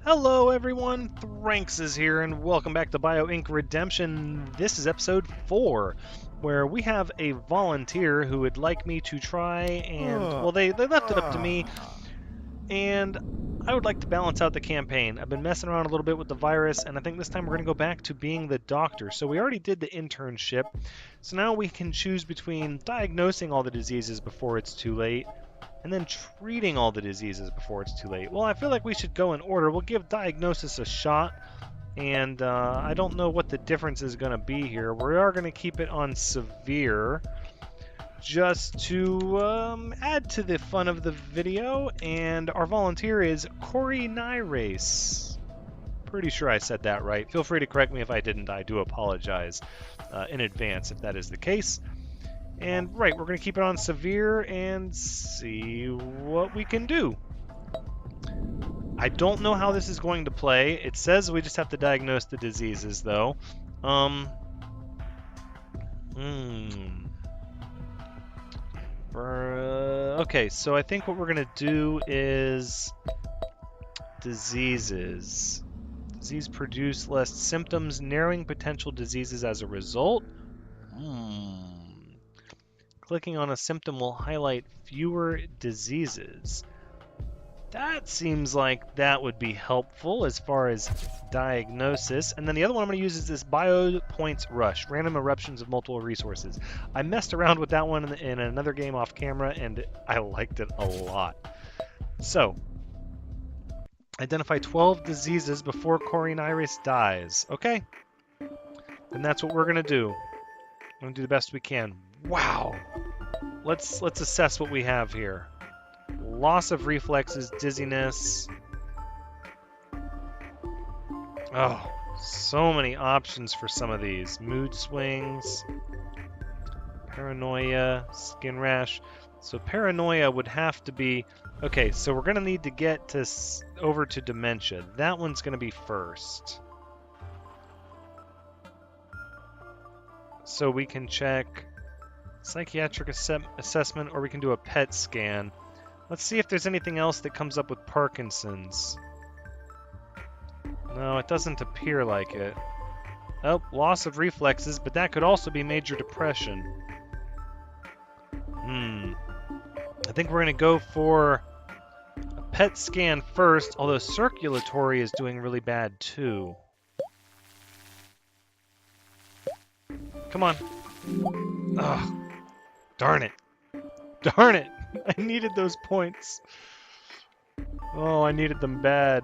Hello everyone, Thranxes here, and welcome back to Bio Inc. Redemption. This is episode 4, where we have a volunteer who would like me to try and, well, they left it up to me, and I would like to balance out the campaign. I've been messing around a little bit with the virus, and I think this time we're going to go back to being the doctor. So we already did the internship, so now we can choose between diagnosing all the diseases before it's too late, and then treating all the diseases before it's too late. Well, I feel like we should go in order. We'll give diagnosis a shot, and I don't know what the difference is going to be here. We are going to keep it on severe, just to add to the fun of the video, and our volunteer is Corey Nyrace. Pretty sure I said that right. Feel free to correct me if I didn't. I do apologize in advance if that is the case. And right, we're going to keep it on severe and see what we can do. I don't know how this is going to play. It says we just have to diagnose the diseases, though. Okay, so I think what we're going to do is diseases. Disease produce less symptoms, narrowing potential diseases as a result. Clicking on a symptom will highlight fewer diseases. That seems like that would be helpful as far as diagnosis. And then the other one I'm going to use is this Bio Points Rush, random eruptions of multiple resources. I messed around with that one in another game off camera, and I liked it a lot. So, identify 12 diseases before Corey Nyrace dies. Okay, and that's what we're going to do. We're going to do the best we can. Wow. Let's assess what we have here. Loss of reflexes, dizziness. Oh, so many options for some of these. Mood swings, paranoia, skin rash. So paranoia would have to be... Okay, so we're going to need to get to over to dementia. That one's going to be first. So we can check psychiatric assessment, or we can do a PET scan. Let's see if there's anything else that comes up with Parkinson's. No, it doesn't appear like it. Oh, loss of reflexes, but that could also be major depression. I think we're going to go for a PET scan first, although circulatory is doing really bad too. Come on. Ugh. Darn it. Darn it. I needed those points. Oh, I needed them bad.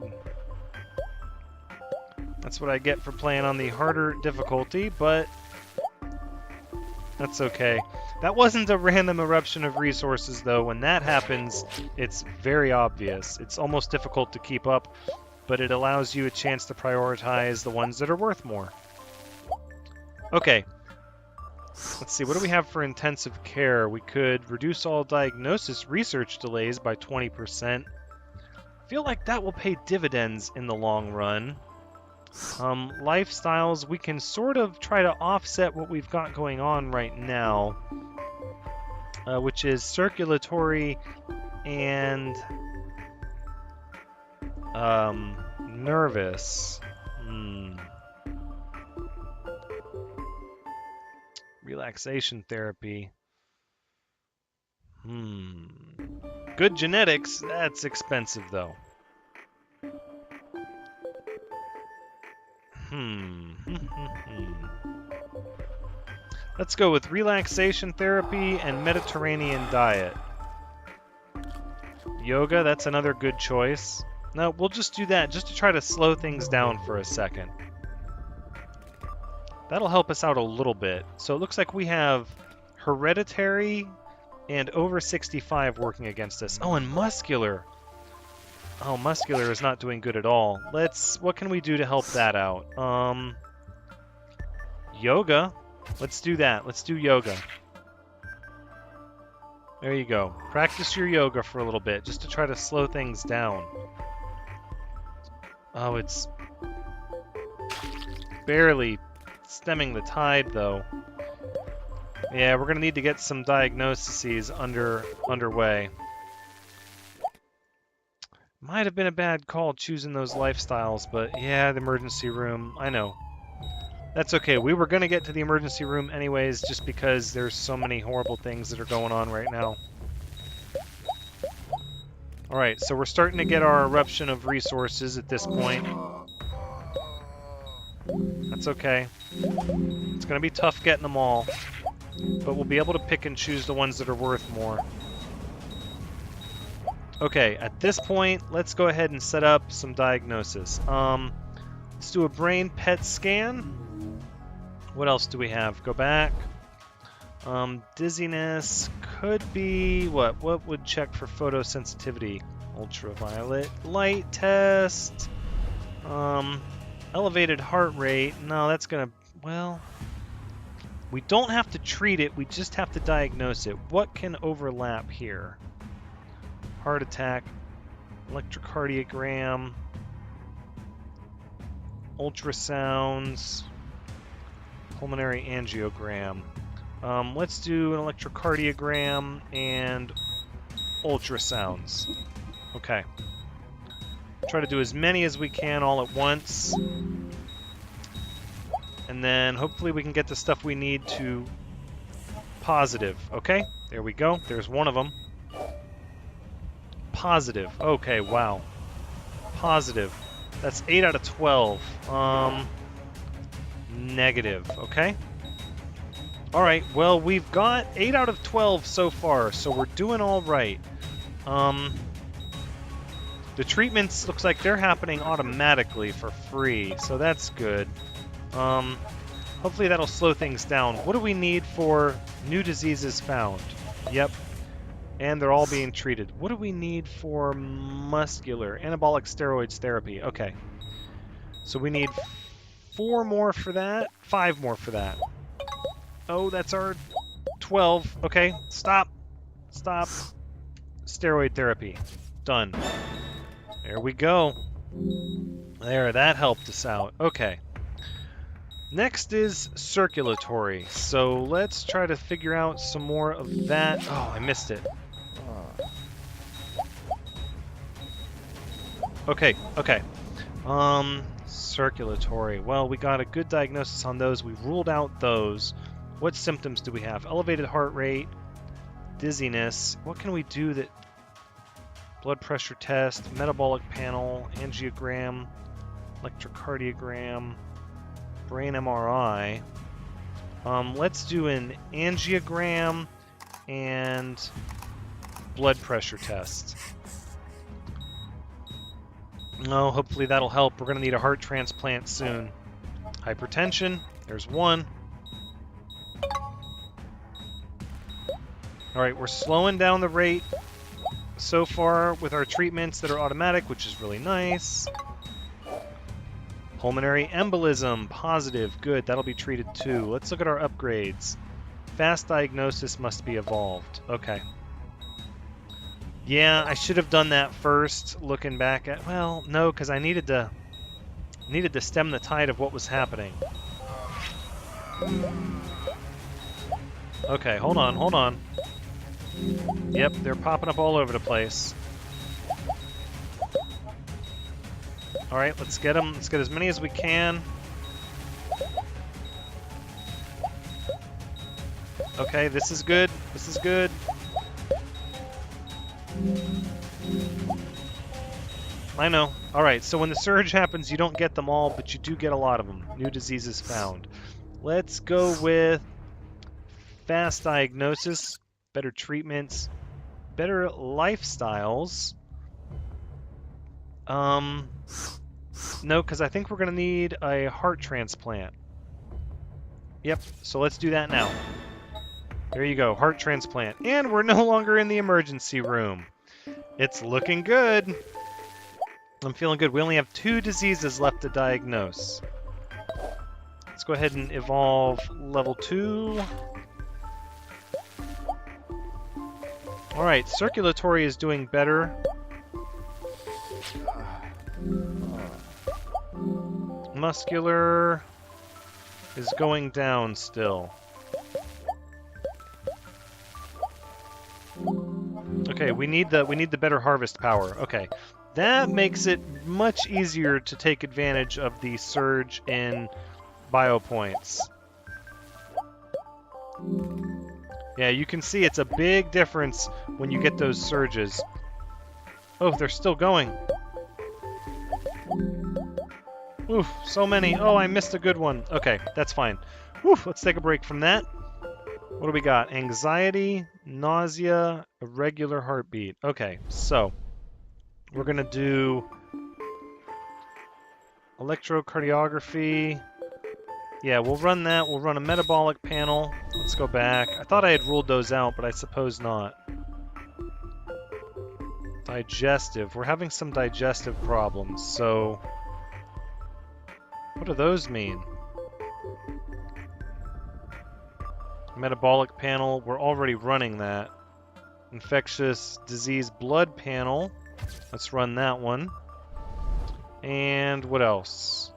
That's what I get for playing on the harder difficulty, but that's okay. That wasn't a random eruption of resources, though. When that happens, it's very obvious. It's almost difficult to keep up, but it allows you a chance to prioritize the ones that are worth more. Okay. Let's see, what do we have for intensive care? We could reduce all diagnosis research delays by 20%. I feel like that will pay dividends in the long run. Lifestyles, we can sort of try to offset what we've got going on right now, which is circulatory and nervous. Relaxation therapy. Good genetics, that's expensive though. Let's go with relaxation therapy and Mediterranean diet. Yoga, that's another good choice. No, we'll just do that just to try to slow things down for a second. That'll help us out a little bit. So it looks like we have hereditary and over 65 working against us. Oh, and muscular. Oh, muscular is not doing good at all. What can we do to help that out? Yoga. Let's do that. Let's do yoga. There you go. Practice your yoga for a little bit, just to try to slow things down. Oh, it's barely stemming the tide, though. Yeah, we're going to need to get some diagnoses underway. Might have been a bad call choosing those lifestyles, but yeah, the emergency room, I know. That's okay. We were going to get to the emergency room anyways, just because there's so many horrible things that are going on right now. Alright, so we're starting to get our eruption of resources at this point. That's okay. It's going to be tough getting them all, but we'll be able to pick and choose the ones that are worth more. Okay, at this point, let's go ahead and set up some diagnosis. Let's do a brain PET scan. What else do we have? Go back. Dizziness could be what? What would check for photosensitivity? Ultraviolet light test. Elevated heart rate. No, that's gonna. Well, we don't have to treat it. We just have to diagnose it. What can overlap here? Heart attack, electrocardiogram, ultrasounds, pulmonary angiogram. Let's do an electrocardiogram and ultrasounds. Okay. Try to do as many as we can all at once. And then hopefully we can get the stuff we need to positive. Okay, there we go. There's one of them. Positive. Okay, wow. Positive. That's 8 out of 12. Negative. Okay. Alright, well, we've got 8 out of 12 so far, so we're doing all right. The treatments, looks like they're happening automatically for free, so that's good. Hopefully that'll slow things down. What do we need for new diseases found? Yep. And they're all being treated. What do we need for muscular? Anabolic steroids therapy. Okay. So we need 4 more for that. 5 more for that. Oh, that's our 12. Okay, stop. Stop. Steroid therapy. Done. There we go. There, that helped us out. Okay. Next is circulatory. So let's try to figure out some more of that. Oh, I missed it. Okay, okay. Circulatory. Well, we got a good diagnosis on those. We ruled out those. What symptoms do we have? Elevated heart rate, dizziness. What can we do that... Blood pressure test, metabolic panel, angiogram, electrocardiogram, brain MRI. Let's do an angiogram and blood pressure test. No, hopefully that'll help. We're going to need a heart transplant soon. Hypertension, there's one. Alright, we're slowing down the rate so far with our treatments that are automatic, which is really nice. Pulmonary embolism, positive, good, that'll be treated too. Let's look at our upgrades. Fast diagnosis must be evolved. Okay. Yeah, I should have done that first, looking back at... Well, no, because I needed to stem the tide of what was happening. Okay, hold on, hold on. Yep, they're popping up all over the place. Alright, let's get them. Let's get as many as we can. Okay, this is good. This is good. I know. Alright, so when the surge happens, you don't get them all, but you do get a lot of them. New diseases found. Let's go with fast diagnosis, better treatments, better lifestyles. No, because I think we're going to need a heart transplant. Yep, so let's do that now. There you go, heart transplant. And we're no longer in the emergency room. It's looking good. I'm feeling good. We only have 2 diseases left to diagnose. Let's go ahead and evolve level 2. Alright, circulatory is doing better. Muscular is going down still. Okay, we need the better harvest power. Okay. that makes it much easier to take advantage of the surge in bio points. Yeah, you can see it's a big difference when you get those surges. Oh, they're still going. Oof, so many. Oh, I missed a good one. Okay, that's fine. Whew, let's take a break from that. What do we got? Anxiety, nausea, irregular heartbeat. Okay, so we're going to do electrocardiography. Yeah, we'll run that. We'll run a metabolic panel. Let's go back. I thought I had ruled those out, but I suppose not. Digestive. We're having some digestive problems, so what do those mean? Metabolic panel, we're already running that. Infectious disease blood panel. Let's run that one. And what else?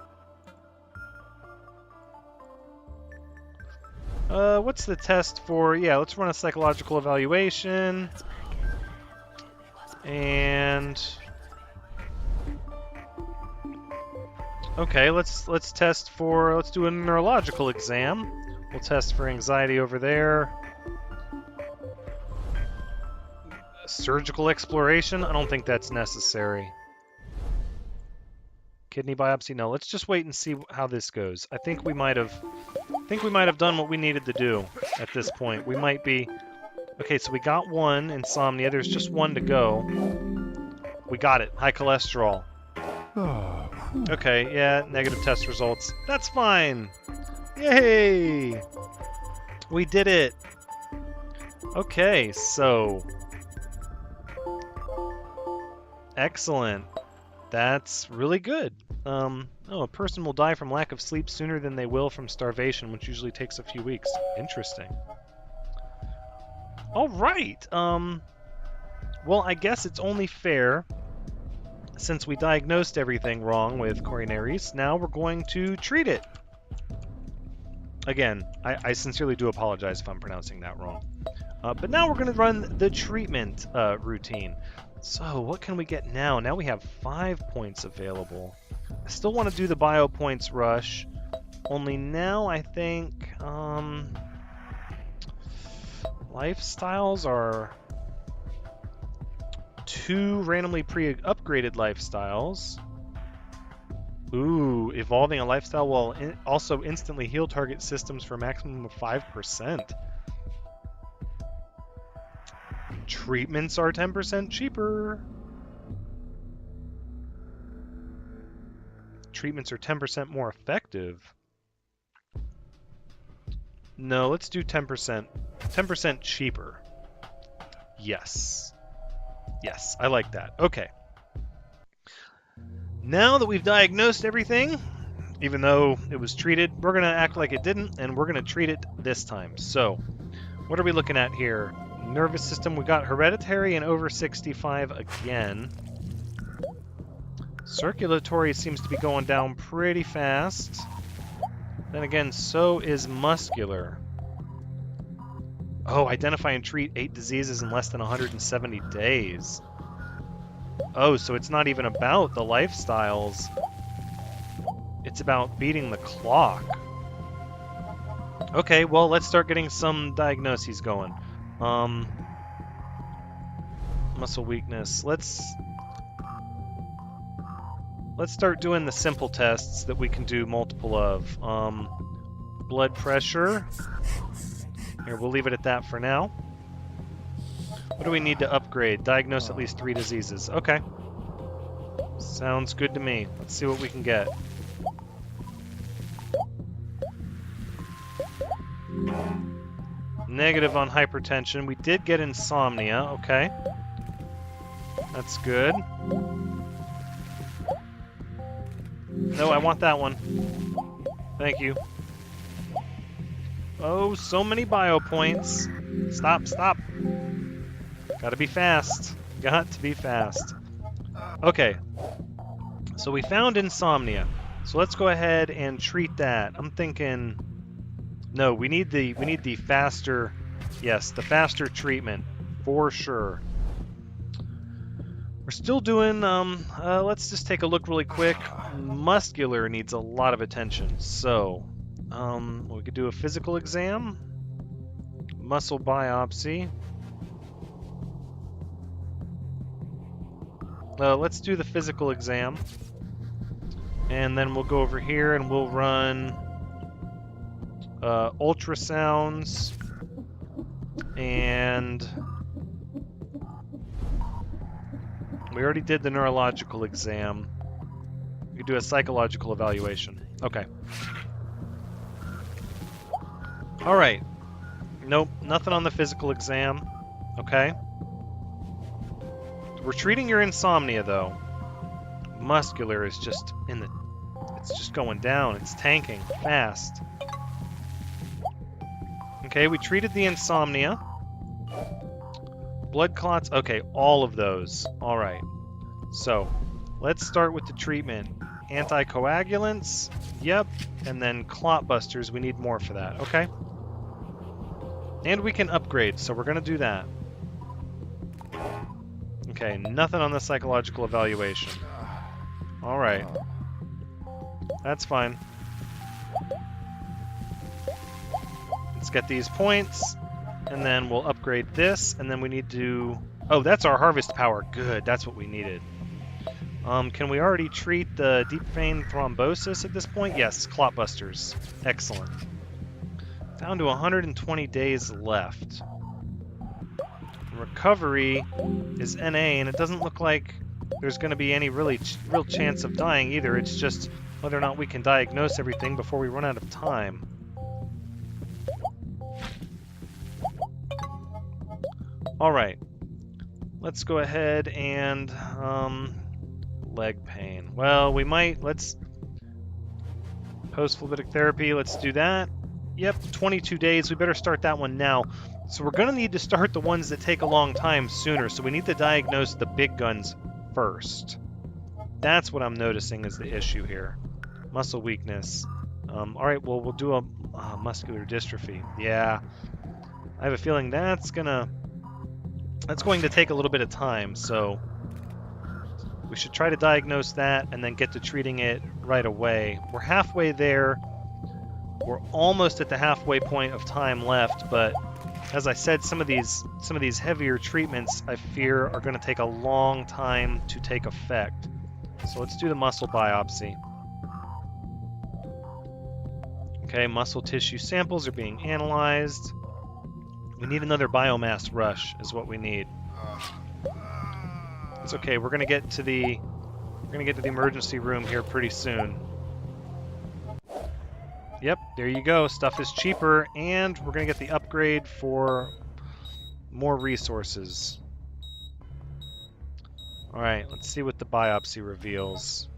What's the test for? Yeah, let's run a psychological evaluation. And okay, let's test for, let's do a neurological exam. We'll test for anxiety over there. Surgical exploration? I don't think that's necessary. Kidney biopsy? No, let's just wait and see how this goes. I think we might have done what we needed to do at this point. We might be... Okay, so we got one, insomnia. There's just one to go. We got it. High cholesterol. Okay, yeah, negative test results. That's fine. Yay! We did it. Okay, so... Excellent. That's really good. Oh, a person will die from lack of sleep sooner than they will from starvation, which usually takes a few weeks. Interesting. All right. Well, I guess it's only fair, since we diagnosed everything wrong with coronaries, now we're going to treat it. Again, I sincerely do apologize if I'm pronouncing that wrong. But now we're going to run the treatment routine. So what can we get now? Now we have 5 points available. I still want to do the bio points rush, only now I think lifestyles are 2 randomly pre-upgraded lifestyles. Ooh, evolving a lifestyle will also instantly heal target systems for a maximum of 5%. Treatments are 10% cheaper. Treatments are 10% more effective. No, let's do 10%. 10% cheaper. Yes. Yes, I like that. Okay. Now that we've diagnosed everything, even though it was treated, we're going to act like it didn't, and we're going to treat it this time. So, what are we looking at here? Nervous system, we got hereditary and over 65 again. Circulatory seems to be going down pretty fast. Then again, so is muscular. Oh, identify and treat 8 diseases in less than 170 days. Oh, so it's not even about the lifestyles. It's about beating the clock. Okay, well, let's start getting some diagnoses going. Muscle weakness. Let's start doing the simple tests that we can do multiple of. Blood pressure. Here, we'll leave it at that for now. What do we need to upgrade? Diagnose at least 3 diseases. Okay. Sounds good to me. Let's see what we can get. Negative on hypertension. We did get insomnia. Okay. That's good. No, I want that one. Thank you. Oh, so many bio points. Stop, stop. Gotta be fast. Got to be fast. Okay. So we found insomnia. So let's go ahead and treat that. I'm thinking... No, we need the faster... Yes, the faster treatment. For sure. We're still doing, let's just take a look really quick. Muscular needs a lot of attention, so, we could do a physical exam, muscle biopsy. Let's do the physical exam, and then we'll go over here and we'll run ultrasounds, and we already did the neurological exam. We could do a psychological evaluation. Okay. All right. Nope, nothing on the physical exam. Okay. We're treating your insomnia, though. Muscular is just in the... It's just going down. It's tanking fast. Okay, we treated the insomnia. Blood clots. Okay, all of those. All right. So, let's start with the treatment. Anticoagulants. Yep. And then clot busters. We need more for that. Okay. And we can upgrade, so we're going to do that. Okay, nothing on the psychological evaluation. All right. That's fine. Let's get these points, and then we'll upgrade this, and then we need to... Oh, that's our harvest power. Good, that's what we needed. Can we already treat the deep vein thrombosis at this point? Yes, clot busters. Excellent. Down to 120 days left. Recovery is NA, and it doesn't look like there's going to be any real chance of dying either. It's just whether or not we can diagnose everything before we run out of time. Alright. Let's go ahead and... leg pain. Well, we might... Let's... Post-phlebitic therapy, let's do that. Yep, 22 days. We better start that one now. So we're going to need to start the ones that take a long time sooner, so we need to diagnose the big guns first. That's what I'm noticing is the issue here. Muscle weakness. Alright, well, we'll do a muscular dystrophy. Yeah. I have a feeling that's going to take a little bit of time, so we should try to diagnose that and then get to treating it right away. We're halfway there. We're almost at the halfway point of time left, but as I said, some of these heavier treatments, I fear, are going to take a long time to take effect. So let's do the muscle biopsy. Okay, muscle tissue samples are being analyzed. We need another biomass rush, is what we need. It's okay. We're gonna get to the emergency room here pretty soon. Yep, there you go. Stuff is cheaper, and we're going to get the upgrade for more resources. Alright, let's see what the biopsy reveals.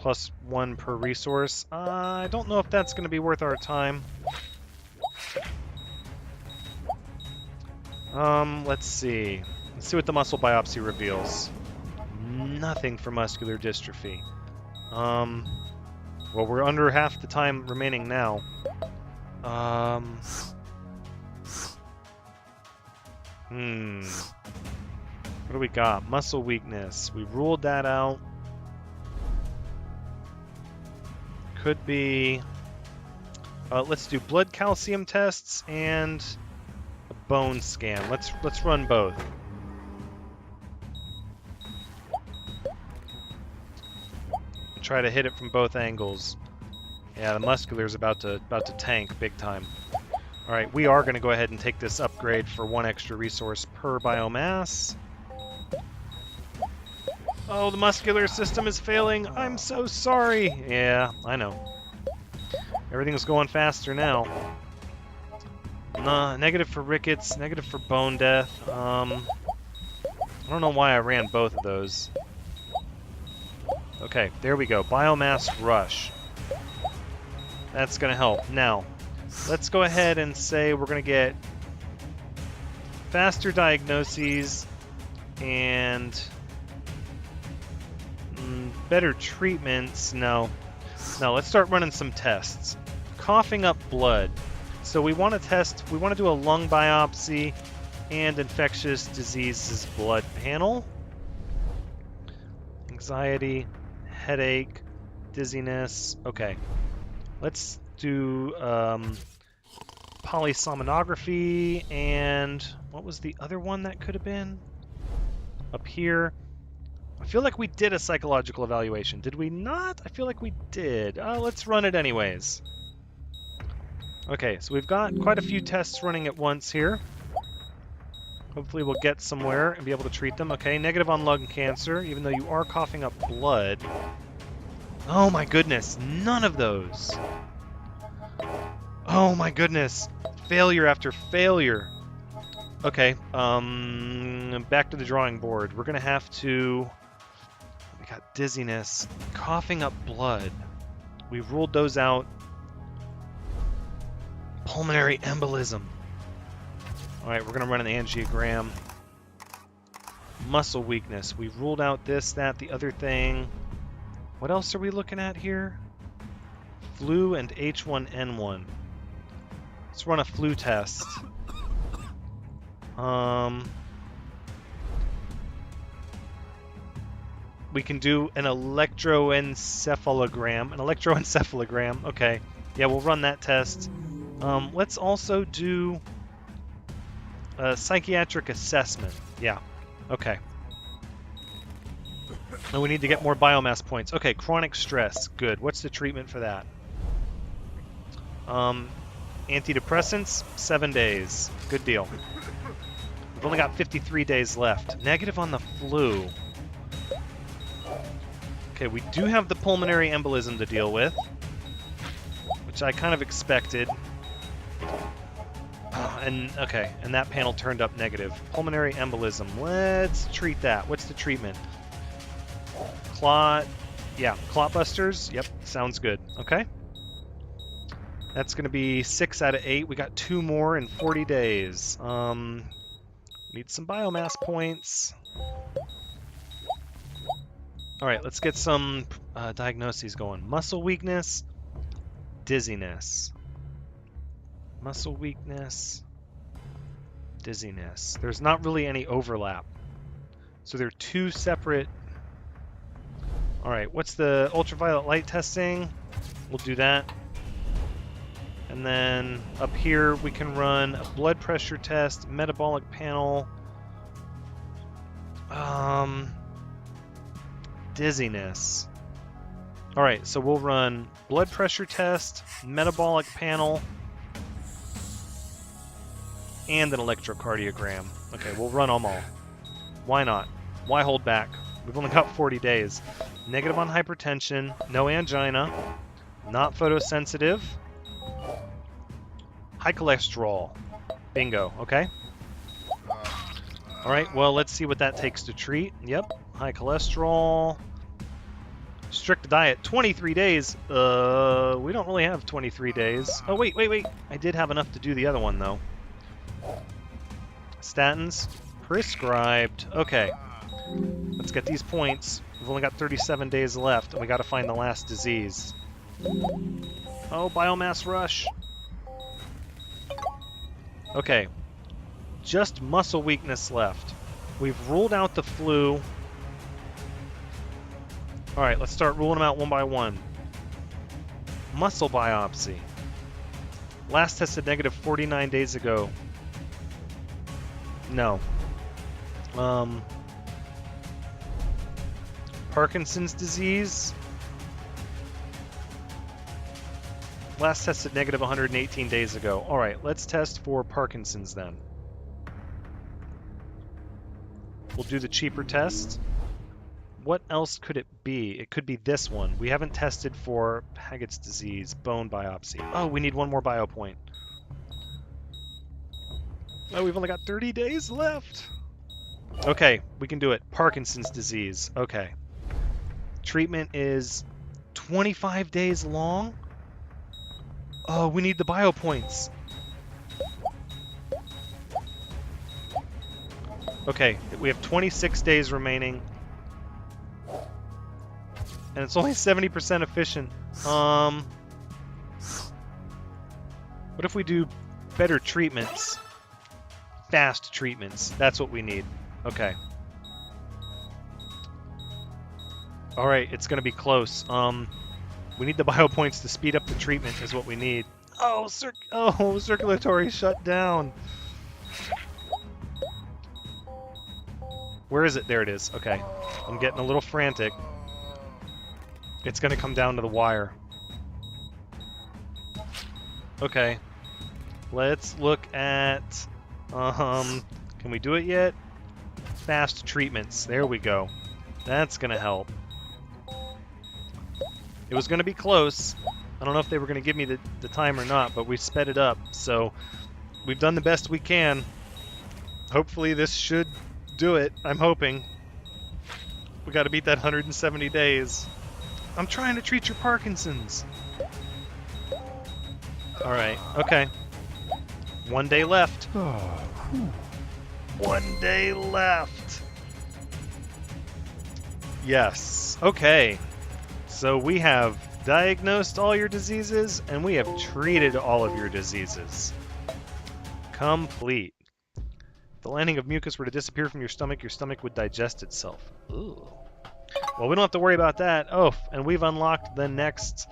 +1 per resource. I don't know if that's going to be worth our time. Let's see. Let's see what the muscle biopsy reveals. Nothing for muscular dystrophy. Well, we're under half the time remaining now. What do we got? Muscle weakness. We ruled that out. Could be... let's do blood calcium tests and a bone scan. Let's run both. Try to hit it from both angles. Yeah, the muscular's about to tank big time. All right, we are going to go ahead and take this upgrade for 1 extra resource per biomass. Oh, the muscular system is failing. I'm so sorry. Yeah, I know. Everything's going faster now. Negative for rickets, negative for bone death. I don't know why I ran both of those. Okay, there we go. Biomass rush. That's going to help. Now, let's go ahead and say we're going to get faster diagnoses and better treatments. No, let's start running some tests. Coughing up blood. So we want to test, we want to do a lung biopsy and infectious diseases blood panel. Anxiety, headache, dizziness. Okay. Let's do polysomnography, and what was the other one that could have been? Up here. I feel like we did a psychological evaluation. Did we not? I feel like we did. Let's run it anyways. Okay, so we've got quite a few tests running at once here. Hopefully we'll get somewhere and be able to treat them. Okay, negative on lung cancer, even though you are coughing up blood. Oh my goodness, none of those. Oh my goodness, failure after failure. Okay, back to the drawing board. We're gonna have to... We got dizziness, coughing up blood. We've ruled those out. Pulmonary embolism. Alright, we're going to run an angiogram. Muscle weakness. We've ruled out this, that, the other thing. What else are we looking at here? Flu and H1N1. Let's run a flu test. We can do an electroencephalogram. An electroencephalogram. Okay. Yeah, we'll run that test. Let's also do a psychiatric assessment. Yeah. Okay. And we need to get more biomass points. Okay, chronic stress. Good. What's the treatment for that? Antidepressants, 7 days. Good deal. We've only got 53 days left. Negative on the flu. Okay, we do have the pulmonary embolism to deal with, which I kind of expected. And that panel turned up negative. Pulmonary embolism. Let's treat that. What's the treatment? Clot. Yeah, clot busters. Yep, sounds good. Okay. That's going to be 6 out of 8. We got 2 more in 40 days. Need some biomass points. All right, let's get some diagnoses going. Muscle weakness, dizziness. Muscle weakness, dizziness. There's not really any overlap. So they're 2 separate. All right, what's the ultraviolet light testing? We'll do that. And then up here we can run a blood pressure test, metabolic panel, dizziness. All right, so we'll run blood pressure test, metabolic panel, and an electrocardiogram. Okay, we'll run them all. Why not? Why hold back? We've only got 40 days. Negative on hypertension, no angina, not photosensitive, high cholesterol. Bingo, okay? All right, well, let's see what that takes to treat. Yep, high cholesterol. Strict diet, 23 days. We don't really have 23 days. Oh, wait. I did have enough to do the other one, though. Statins, prescribed. Okay, let's get these points. We've only got 37 days left, and we got to find the last disease. Oh, biomass rush. Okay, just muscle weakness left. We've ruled out the flu. All right, let's start ruling them out one by one. Muscle biopsy. Last tested negative 49 days ago. No. Parkinson's disease. Last tested negative 118 days ago. All right, let's test for Parkinson's then. We'll do the cheaper test. What else could it be? It could be this one. We haven't tested for Paget's disease, bone biopsy. Oh, we need one more bio point. Oh, we've only got 30 days left. Okay, we can do it. Parkinson's disease. Okay. Treatment is 25 days long. Oh, we need the bio points. Okay, we have 26 days remaining. And it's only 70% efficient. What if we do better treatments? fast treatments. That's what we need. Okay. All right, it's going to be close. We need the biopoints to speed up the treatment is what we need. Oh, circulatory shut down. Where is it? There it is. Okay. I'm getting a little frantic. It's going to come down to the wire. Okay. Let's look at... can we do it yet? Fast treatments. There we go. That's going to help. It was going to be close. I don't know if they were going to give me the time or not, but we sped it up. So we've done the best we can. Hopefully this should do it. I'm hoping. We got to beat that 170 days. I'm trying to treat your Parkinson's. All right. Okay. 1 day left. 1 day left. Yes. Okay. So we have diagnosed all your diseases, and we have treated all of your diseases. Complete. If the landing of mucus were to disappear from your stomach would digest itself. Ooh. Well, we don't have to worry about that. Oh, and we've unlocked the next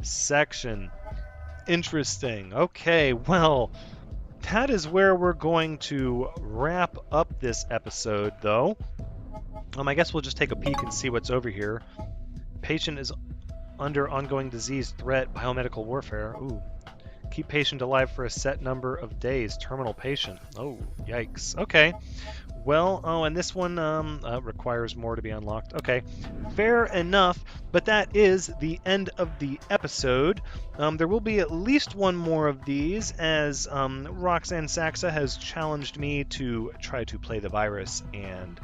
section. Interesting. Okay, well, that is where we're going to wrap up this episode, though. I guess we'll just take a peek and see what's over here. Patient is under ongoing disease threat, biomedical warfare. Ooh. Keep patient alive for a set number of days. Terminal patient. Oh, yikes. Okay. Well, and this one requires more to be unlocked. Okay, fair enough, but that is the end of the episode. There will be at least one more of these, as Roxanne Saxa has challenged me to try to play the virus and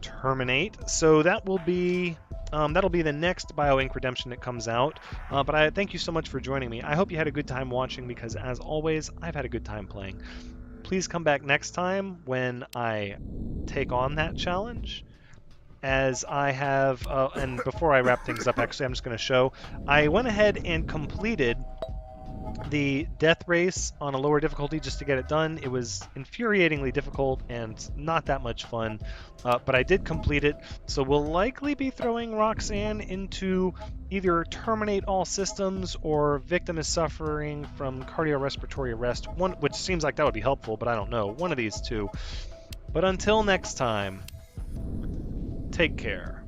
terminate. So that will be... that'll be the next BioInk Redemption that comes out, but I thank you so much for joining me. I hope you had a good time watching, because as always, I've had a good time playing. Please come back next time when I take on that challenge, as I have, and before I wrap things up, actually, I'm just going to show, I went ahead and completed the death race on a lower difficulty just to get it done. It was infuriatingly difficult and not that much fun, but I did complete it, so we'll likely be throwing Roxanne into either terminate all systems or victim is suffering from cardiorespiratory arrest, one which seems like that would be helpful, but I don't know. One of these two. But until next time, take care.